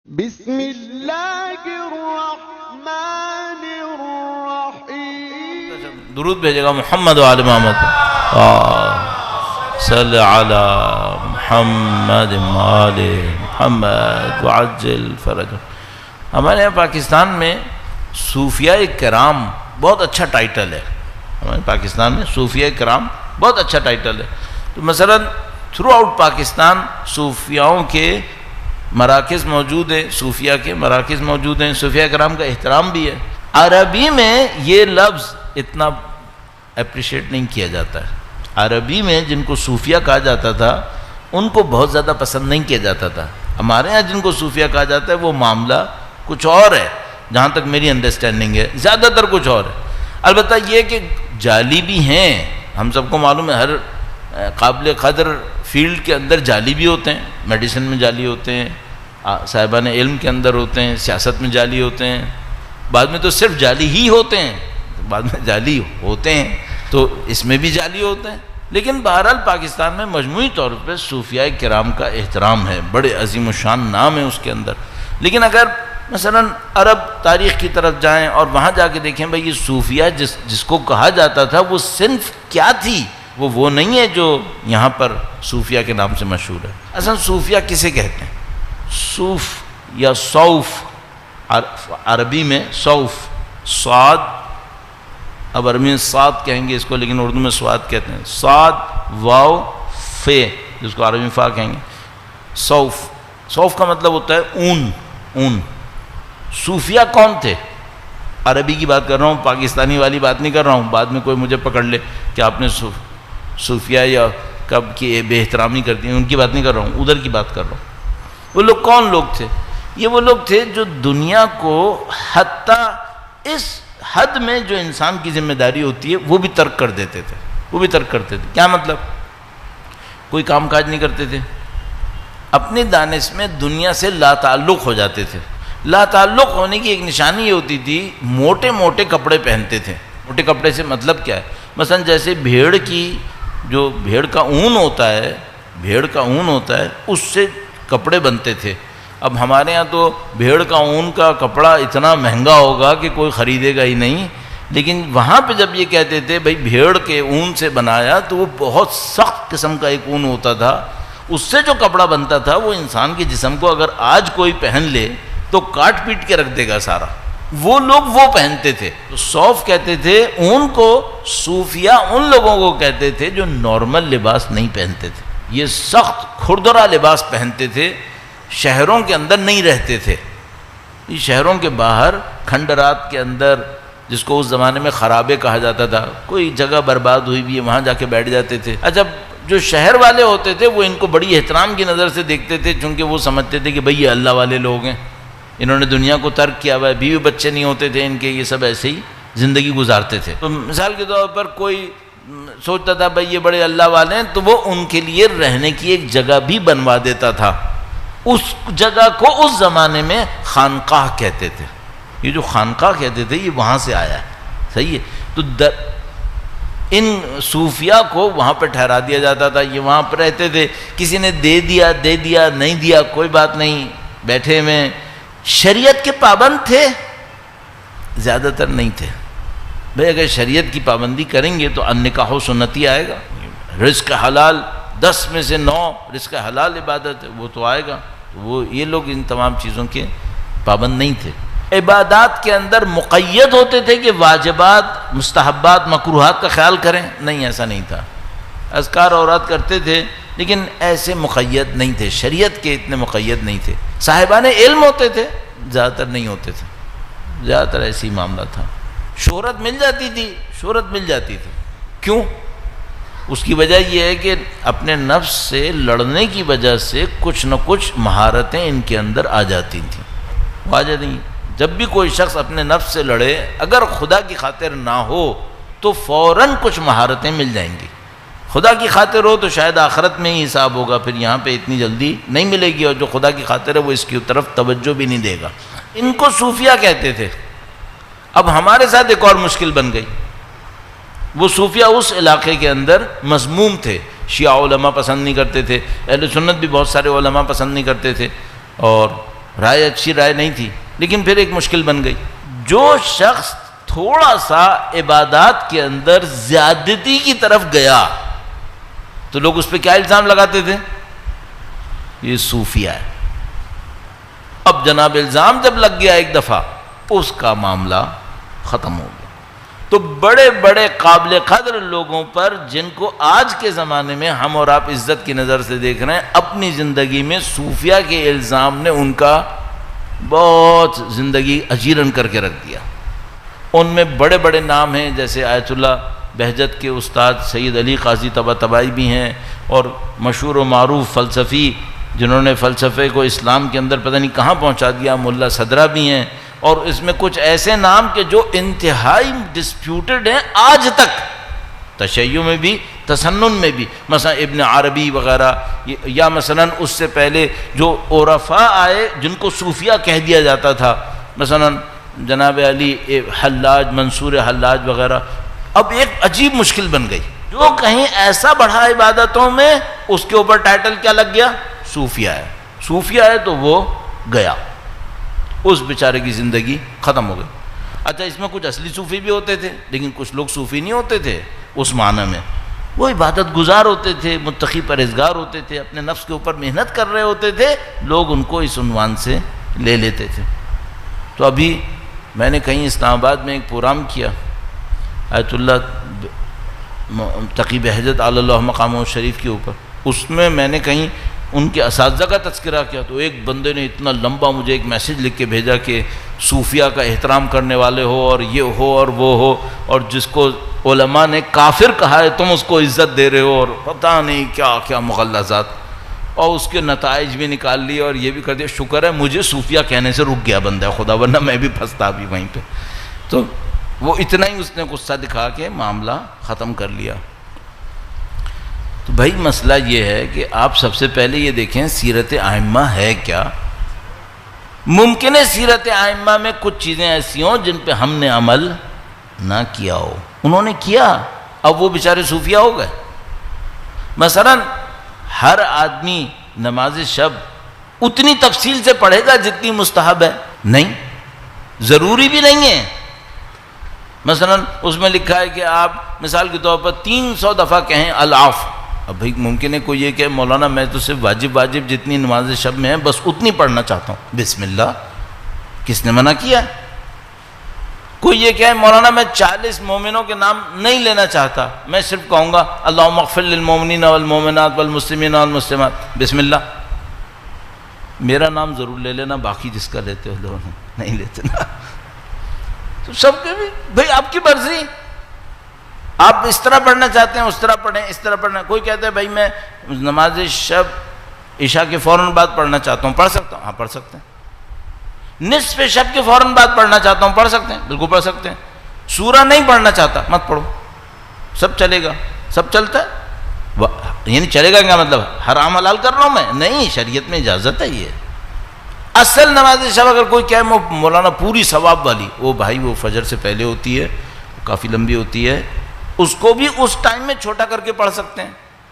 بسم اللہ الرحمن الرحیم. درود بھیجے گا محمد و آل محمد. صلی علی محمد و آل محمد وعجل فرج. ہمارے یہاں پاکستان میں صوفیاء کرام بہت اچھا ٹائٹل ہے. ہمارے پاکستان میں صوفیاء کرام بہت اچھا ٹائٹل ہے. تو مثلا تھرو آؤٹ پاکستان صوفیاؤں کے مراکز موجود ہیں، صوفیاء کے مراکز موجود ہیں، صوفیاء کرام کا احترام بھی ہے. عربی میں یہ لفظ اتنا اپریشیٹ نہیں کیا جاتا ہے. عربی میں جن کو صوفیاء کہا جاتا تھا ان کو بہت زیادہ پسند نہیں کیا جاتا تھا. ہمارے ہاں جن کو صوفیاء کہا جاتا ہے وہ معاملہ کچھ اور ہے، جہاں تک میری انڈرسٹینڈنگ ہے زیادہ تر کچھ اور ہے. البتہ یہ کہ جعلی بھی ہیں، ہم سب کو معلوم ہے. ہر قابل قدر فیلڈ کے اندر جعلی بھی ہوتے ہیں. میڈیسن میں جعلی ہوتے ہیں، صاحبان علم کے اندر ہوتے ہیں، سیاست میں جعلی ہوتے ہیں، بعد میں تو صرف جعلی ہی ہوتے ہیں، بعد میں جعلی ہوتے ہیں تو اس میں بھی جعلی ہوتے ہیں. لیکن بہرحال پاکستان میں مجموعی طور پہ صوفیاء کرام کا احترام ہے، بڑے عظیم الشان نام ہے اس کے اندر. لیکن اگر مثلا عرب تاریخ کی طرف جائیں اور وہاں جا کے دیکھیں بھئی یہ صوفیاء جس کو کہا جاتا تھا وہ صنف کیا تھی، وہ نہیں ہے جو یہاں پر صوفیاء کے نام سے مشہور ہے. اصلا صوفیاء کسے کہتے ہیں؟ صوف یا صوف، عربی میں صوف، صاد، اب عربی میں صاد کہیں گے اس کو لیکن اردو میں سواد کہتے ہیں. صاد واو فے جس کو عربی میں فا کہیں گے. صوف، صوف کا مطلب ہوتا ہے اون. صوفیاء کون تھے؟ عربی کی بات کر رہا ہوں، پاکستانی والی بات نہیں کر رہا ہوں. بعد میں کوئی مجھے پکڑ لے کہ آپ نے صوفیاء یا کب کی بے احترامی کرتی ہیں، ان کی بات نہیں کر رہا ہوں، ادھر کی بات کر رہا ہوں. وہ لوگ کون لوگ تھے؟ یہ وہ لوگ تھے جو دنیا کو حتیٰ اس حد میں جو انسان کی ذمہ داری ہوتی ہے وہ بھی ترک کر دیتے تھے. کیا مطلب؟ کوئی کام کاج نہیں کرتے تھے، اپنی دانش میں دنیا سے لا تعلق ہو جاتے تھے. لا تعلق ہونے کی ایک نشانی یہ ہوتی تھی موٹے موٹے کپڑے پہنتے تھے. موٹے کپڑے سے مطلب کیا ہے؟ مثلا جیسے بھیڑ کا اون ہوتا ہے اس سے کپڑے بنتے تھے. اب ہمارے ہاں تو بھیڑ کا اون کا کپڑا اتنا مہنگا ہوگا کہ کوئی خریدے گا ہی نہیں. لیکن وہاں پہ جب یہ کہتے تھے بھئی بھیڑ کے اون سے بنایا تو وہ بہت سخت قسم کا ایک اون ہوتا تھا. اس سے جو کپڑا بنتا تھا وہ انسان کے جسم کو اگر آج کوئی پہن لے تو کاٹ پیٹ کے رکھ دے گا سارا. وہ لوگ وہ پہنتے تھے. تو صوف کہتے تھے اون کو. صوفیاء ان لوگوں کو کہتے تھے جو نارمل لباس نہیں پہنتے تھے. یہ سخت کھردرا لباس پہنتے تھے، شہروں کے اندر نہیں رہتے تھے. یہ شہروں کے باہر کھنڈرات کے اندر، جس کو اس زمانے میں خرابے کہا جاتا تھا، کوئی جگہ برباد ہوئی بھی ہے وہاں جا کے بیٹھ جاتے تھے. اچھا، جو شہر والے ہوتے تھے وہ ان کو بڑی احترام کی نظر سے دیکھتے تھے، چونکہ وہ سمجھتے تھے کہ بھئی یہ اللہ والے لوگ ہیں، انہوں نے دنیا کو ترک کیا ہوا ہے، بیوی بچے نہیں ہوتے تھے ان کے، یہ سب ایسے ہی زندگی گزارتے تھے. تو مثال کے طور پر کوئی سوچتا تھا بھئی یہ بڑے اللہ والے ہیں تو وہ ان کے لیے رہنے کی ایک جگہ بھی بنوا دیتا تھا. اس جگہ کو اس زمانے میں خانقاہ کہتے تھے. یہ جو خانقاہ کہتے تھے یہ وہاں سے آیا ہے. صحیح ہے. تو ان صوفیاء کو وہاں پہ ٹھہرا دیا جاتا تھا. یہ وہاں پہ رہتے تھے، کسی نے دے دیا نہیں دیا کوئی بات نہیں، بیٹھے میں. شریعت کے پابند تھے؟ زیادہ تر نہیں تھے. بھئی اگر شریعت کی پابندی کریں گے تو النکاح سنتی آئے گا. رزق حلال 10 میں سے 9 رزق حلال عبادت ہے، وہ تو آئے گا. وہ یہ لوگ ان تمام چیزوں کے پابند نہیں تھے. عبادات کے اندر مقید ہوتے تھے کہ واجبات، مستحبات، مکروہات کا خیال کریں؟ نہیں، ایسا نہیں تھا. اذکار اورات کرتے تھے لیکن ایسے مقید نہیں تھے، شریعت کے اتنے مقید نہیں تھے. صاحبان علم ہوتے تھے، زیادہ تر نہیں ہوتے تھے، زیادہ تر ایسی معاملہ تھا. شہرت مل جاتی تھی. کیوں؟ اس کی وجہ یہ ہے کہ اپنے نفس سے لڑنے کی وجہ سے کچھ نہ کچھ مہارتیں ان کے اندر آ جاتی تھیں. واجہ نہیں. جب بھی کوئی شخص اپنے نفس سے لڑے اگر خدا کی خاطر نہ ہو تو فوراً کچھ مہارتیں مل جائیں گی. خدا کی خاطر ہو تو شاید آخرت میں ہی حساب ہوگا، پھر یہاں پہ اتنی جلدی نہیں ملے گی. اور جو خدا کی خاطر ہے وہ اس کی طرف توجہ بھی نہیں دے گا. ان کو صوفیاء کہتے تھے. اب ہمارے ساتھ ایک اور مشکل بن گئی. وہ صوفیاء اس علاقے کے اندر مذموم تھے. شیعہ علماء پسند نہیں کرتے تھے، اہل سنت بھی بہت سارے علماء پسند نہیں کرتے تھے، اور رائے اچھی رائے نہیں تھی، لیکن پھر ایک مشکل بن گئی. جو شخص تھوڑا سا عبادات کے اندر زیادتی کی طرف گیا تو لوگ اس پہ کیا الزام لگاتے تھے؟ یہ صوفیہ ہے. اب جناب الزام جب لگ گیا ایک دفعہ، اس کا معاملہ ختم ہو گیا. تو بڑے بڑے قابل قدر لوگوں پر، جن کو آج کے زمانے میں ہم اور آپ عزت کی نظر سے دیکھ رہے ہیں، اپنی زندگی میں صوفیہ کے الزام نے ان کا بہت زندگی اجیرن کر کے رکھ دیا. ان میں بڑے بڑے نام ہیں، جیسے آیت اللہ بہجت کے استاد سید علی قاضی طباطبائی بھی ہیں، اور مشہور و معروف فلسفی جنہوں نے فلسفے کو اسلام کے اندر پتہ نہیں کہاں پہنچا دیا، ملا صدرہ بھی ہیں. اور اس میں کچھ ایسے نام کہ جو انتہائی ڈسپیوٹڈ ہیں آج تک، تشیع میں بھی تسنن میں بھی، مثلا ابن عربی وغیرہ، یا مثلا اس سے پہلے جو عرفاء آئے جن کو صوفیہ کہہ دیا جاتا تھا، مثلا جناب علی حلاج، منصور حلاج وغیرہ. اب ایک عجیب مشکل بن گئی، جو کہیں ایسا بڑھا عبادتوں میں، اس کے اوپر ٹائٹل کیا لگ گیا؟ صوفیہ ہے. صوفیہ ہے تو وہ گیا، اس بیچارے کی زندگی ختم ہو گئی. اچھا، اس میں کچھ اصلی صوفی بھی ہوتے تھے، لیکن کچھ لوگ صوفی نہیں ہوتے تھے اس معنی میں. وہ عبادت گزار ہوتے تھے، متقی پرہیزگار ہوتے تھے، اپنے نفس کے اوپر محنت کر رہے ہوتے تھے، لوگ ان کو اس عنوان سے لے لیتے تھے. تو ابھی میں نے کہیں اسلام آباد میں ایک پروگرام کیا آیت اللہ تقی بہجت علی اللہ مقامہ شریف کے اوپر. اس میں نے کہیں ان کے اساتذہ کا تذکرہ کیا، تو ایک بندے نے اتنا لمبا مجھے ایک میسج لکھ کے بھیجا کہ صوفیہ کا احترام کرنے والے ہو، اور یہ ہو اور وہ ہو، اور جس کو علماء نے کافر کہا ہے تم اس کو عزت دے رہے ہو، اور پتہ نہیں کیا کیا مغلظات. اور اس کے نتائج بھی نکال لیے اور یہ بھی کر دیا. شکر ہے مجھے صوفیہ کہنے سے رک گیا بندہ خدا، ورنہ میں بھی پھنستا بھی وہیں پہ. تو وہ اتنا ہی اس نے غصہ دکھا کے معاملہ ختم کر لیا. تو بھائی مسئلہ یہ ہے کہ آپ سب سے پہلے یہ دیکھیں سیرت ائمہ ہے کیا. ممکن ہے سیرت ائمہ میں کچھ چیزیں ایسی ہوں جن پہ ہم نے عمل نہ کیا ہو، انہوں نے کیا، اب وہ بیچارے صوفیہ ہو گئے. مثلا ہر آدمی نماز شب اتنی تفصیل سے پڑھے گا جتنی مستحب ہے؟ نہیں، ضروری بھی نہیں ہے. مثلا اس میں لکھا ہے کہ آپ مثال کے طور پر 300 دفعہ کہیں العفو. اب بھائی ممکن ہے کوئی یہ کہ مولانا میں تو صرف واجب جتنی نماز شب میں ہے بس اتنی پڑھنا چاہتا ہوں. بسم اللہ، کس نے منع کیا؟ کوئی یہ کہ مولانا میں 40 مومنوں کے نام نہیں لینا چاہتا، میں صرف کہوں گا اللہم اغفر للمومنین والمومنات والمسلمین والمسلمات. بسم اللہ، میرا نام ضرور لے لینا، باقی جس کا لیتے ہو لو، نہیں لیتے نا. تو سب کے بھی بھائی آپ کی مرضی، آپ اس طرح پڑھنا چاہتے ہیں اس طرح پڑھیں، اس طرح پڑھنا. کوئی کہتا ہے بھائی میں نماز شب عشاء کے فوراً بعد پڑھنا چاہتا ہوں، پڑھ سکتا ہوں؟ ہاں پڑھ سکتے ہیں. نصف شب کے فوراً بعد پڑھنا چاہتا ہوں، پڑھ سکتے ہیں؟ بالکل پڑھ سکتے ہیں. سورہ نہیں پڑھنا چاہتا، مت پڑھو، سب چلے گا، سب چلتا ہے. یعنی چلے گا کیا مطلب حرام حلال کر رہا ہوں میں؟ نہیں، شریعت میں اجازت ہے. یہ اصل نماز شب اگر کوئی کہے مولانا پوری ثواب والی، وہ بھائی وہ فجر سے پہلے ہوتی ہے، کافی لمبی ہوتی ہے، اس کو بھی اس ٹائم میں چھوٹا کر کے پڑھ سکتے ہیں.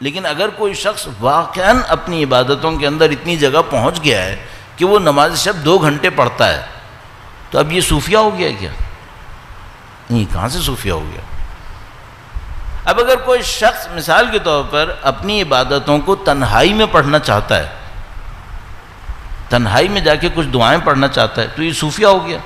لیکن اگر کوئی شخص واقعاً اپنی عبادتوں کے اندر اتنی جگہ پہنچ گیا ہے کہ وہ نماز شب 2 گھنٹے پڑھتا ہے، تو اب یہ صوفیہ ہو گیا کیا؟ نہیں، کہاں سے صوفیہ ہو گیا؟ اب اگر کوئی شخص مثال کے طور پر اپنی عبادتوں کو تنہائی میں پڑھنا چاہتا ہے، تنہائی میں جا کے کچھ دعائیں پڑھنا چاہتا ہے، تو یہ صوفیہ ہو گیا.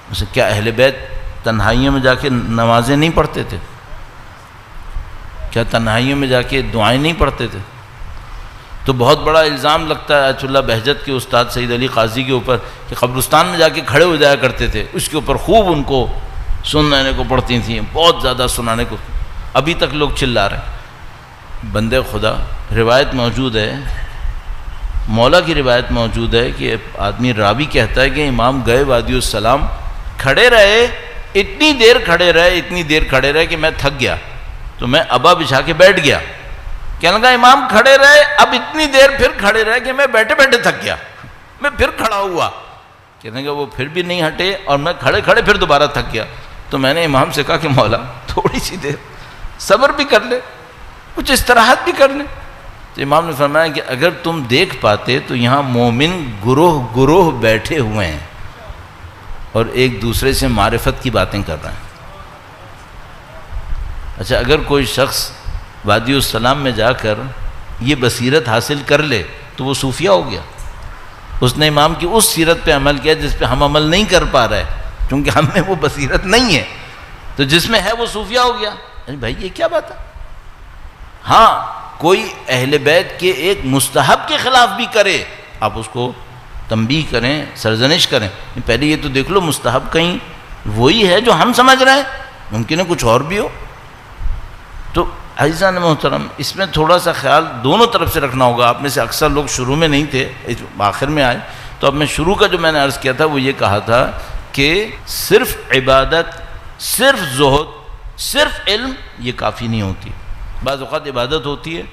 مثلا کیا اہل بیت تنہائیوں میں جا کے نمازیں نہیں پڑھتے تھے؟ کیا تنہائیوں میں جا کے دعائیں نہیں پڑھتے تھے؟ تو بہت بڑا الزام لگتا ہے آیت اللہ بہجت کے استاد سید علی قاضی کے اوپر کہ قبرستان میں جا کے کھڑے ہو جایا کرتے تھے. اس کے اوپر خوب ان کو سنانے کو پڑتی تھیں، بہت زیادہ سنانے کو. ابھی تک لوگ چلا رہے ہیں. بندے خدا روایت موجود ہے، مولا کی روایت موجود ہے کہ آدمی راوی کہتا ہے کہ امام گئے وادی السلام، کھڑے رہے، اتنی دیر کھڑے رہے کہ میں تھک گیا، تو میں ابا بچھا کے بیٹھ گیا. کہنے لگا امام کھڑے رہے، اب اتنی دیر پھر کھڑے رہے کہ میں بیٹھے بیٹھے تھک گیا، میں پھر کھڑا ہوا. کہنے لگا وہ پھر بھی نہیں ہٹے اور میں کھڑے کھڑے پھر دوبارہ تھک گیا. تو میں نے امام سے کہا کہ مولا تھوڑی سی دیر صبر بھی کر لے، کچھ استراحت بھی کر لے. تو امام نے فرمایا کہ اگر تم دیکھ پاتے تو یہاں مومن گروہ گروہ بیٹھے ہوئے ہیں اور ایک دوسرے سے معرفت کی باتیں کر رہے ہیں. اچھا اگر کوئی شخص وادی السلام میں جا کر یہ بصیرت حاصل کر لے تو وہ صوفیہ ہو گیا. اس نے امام کی اس سیرت پہ عمل کیا جس پہ ہم عمل نہیں کر پا رہے کیونکہ ہم میں وہ بصیرت نہیں ہے, تو جس میں ہے وہ صوفیہ ہو گیا. بھائی یہ کیا بات ہے؟ ہاں کوئی اہل بیت کے ایک مستحب کے خلاف بھی کرے آپ اس کو تنبیہ کریں, سرزنش کریں, پہلے یہ تو دیکھ لو مستحب کہیں وہی ہے جو ہم سمجھ رہے ہیں, ممکن ہے کچھ اور بھی ہو. تو عزیزان محترم اس میں تھوڑا سا خیال دونوں طرف سے رکھنا ہوگا. آپ میں سے اکثر لوگ شروع میں نہیں تھے, آخر میں آئے, تو اب میں شروع کا جو میں نے عرض کیا تھا وہ یہ کہا تھا کہ صرف عبادت, صرف زہد, صرف علم یہ کافی نہیں ہوتی. بعض اوقات عبادت ہوتی ہے,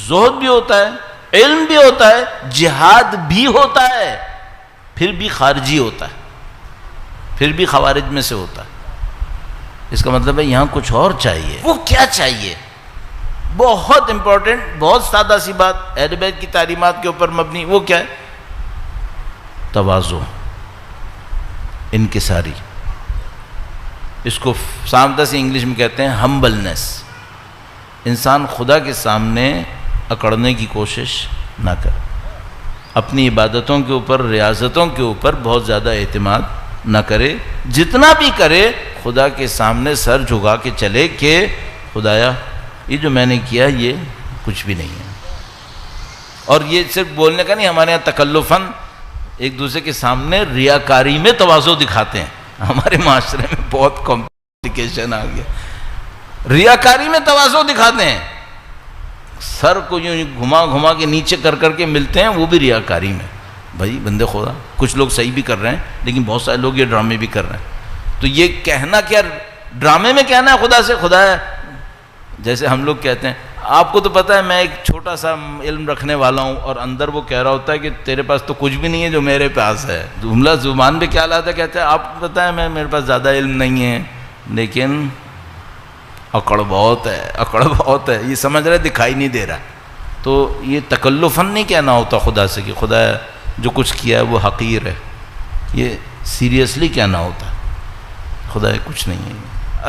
زہد بھی ہوتا ہے, علم بھی ہوتا ہے, جہاد بھی ہوتا ہے, پھر بھی خارجی ہوتا ہے, پھر بھی خوارج میں سے ہوتا ہے. اس کا مطلب ہے یہاں کچھ اور چاہیے. وہ کیا چاہیے؟ بہت امپورٹنٹ, بہت سادہ سی بات, اہل بیت کی تعلیمات کے اوپر مبنی. وہ کیا ہے؟ تواضع, انکساری. اس کو سادہ سے انگلش میں کہتے ہیں ہمبلنس. انسان خدا کے سامنے اکڑنے کی کوشش نہ کرے, اپنی عبادتوں کے اوپر, ریاضتوں کے اوپر بہت زیادہ اعتماد نہ کرے. جتنا بھی کرے خدا کے سامنے سر جھکا کے چلے کہ خدایا یہ جو میں نے کیا یہ کچھ بھی نہیں ہے. اور یہ صرف بولنے کا نہیں, ہمارے یہاں تکلفاً ایک دوسرے کے سامنے ریاکاری میں تواضع دکھاتے ہیں. ہمارے معاشرے میں بہت کمپلیکیشن آ گیا, ریاکاری میں تواضع دکھاتے ہیں. سر کو یوں گھما گھما کے نیچے کر کر کے ملتے ہیں, وہ بھی ریاکاری میں. بھائی بندے خدا, کچھ لوگ صحیح بھی کر رہے ہیں لیکن بہت سارے لوگ یہ ڈرامے بھی کر رہے ہیں. تو یہ کہنا کیا ڈرامے میں کہنا ہے خدا سے, خدا ہے جیسے ہم لوگ کہتے ہیں آپ کو تو پتہ ہے میں ایک چھوٹا سا علم رکھنے والا ہوں, اور اندر وہ کہہ رہا ہوتا ہے کہ تیرے پاس تو کچھ بھی نہیں ہے جو میرے پاس ہے. جملہ زبان پہ کیا لاتا ہے, کہتا ہے آپ کو پتہ ہے میرے پاس زیادہ علم نہیں ہے لیکن اکڑ بہت ہے, اکڑ بہت ہے. یہ سمجھ رہے دکھائی نہیں دے رہا. تو یہ تکلفاً نہیں کہنا ہوتا خدا سے کہ خدا جو کچھ کیا ہے وہ حقیر ہے. یہ سیریسلی کہنا ہوتا ہے خدا کچھ نہیں ہے.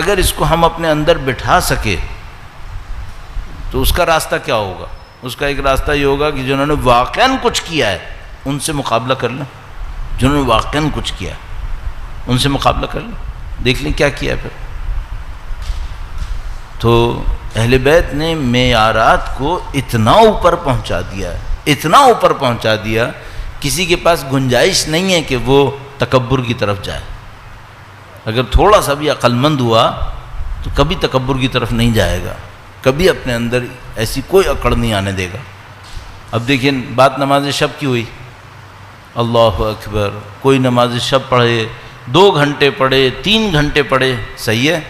اگر اس کو ہم اپنے اندر بٹھا سکے تو اس کا راستہ کیا ہوگا؟ اس کا ایک راستہ یہ ہوگا کہ جنہوں نے واقعاً کچھ کیا ہے ان سے مقابلہ کر لیں. جنہوں نے واقعاً کچھ کیا ہے ان سے مقابلہ کر لیں, دیکھ لیں کیا کیا ہے پھر. تو اہل بیت نے معیارات کو اتنا اوپر پہنچا دیا, اتنا اوپر پہنچا دیا, کسی کے پاس گنجائش نہیں ہے کہ وہ تکبر کی طرف جائے. اگر تھوڑا سا بھی عقل مند ہوا تو کبھی تکبر کی طرف نہیں جائے گا, کبھی اپنے اندر ایسی کوئی اکڑ نہیں آنے دے گا. اب دیکھیں بات نماز شب کی ہوئی, اللہ اکبر, کوئی نماز شب پڑھے, 2 گھنٹے پڑھے, 3 گھنٹے پڑھے, صحیح ہے,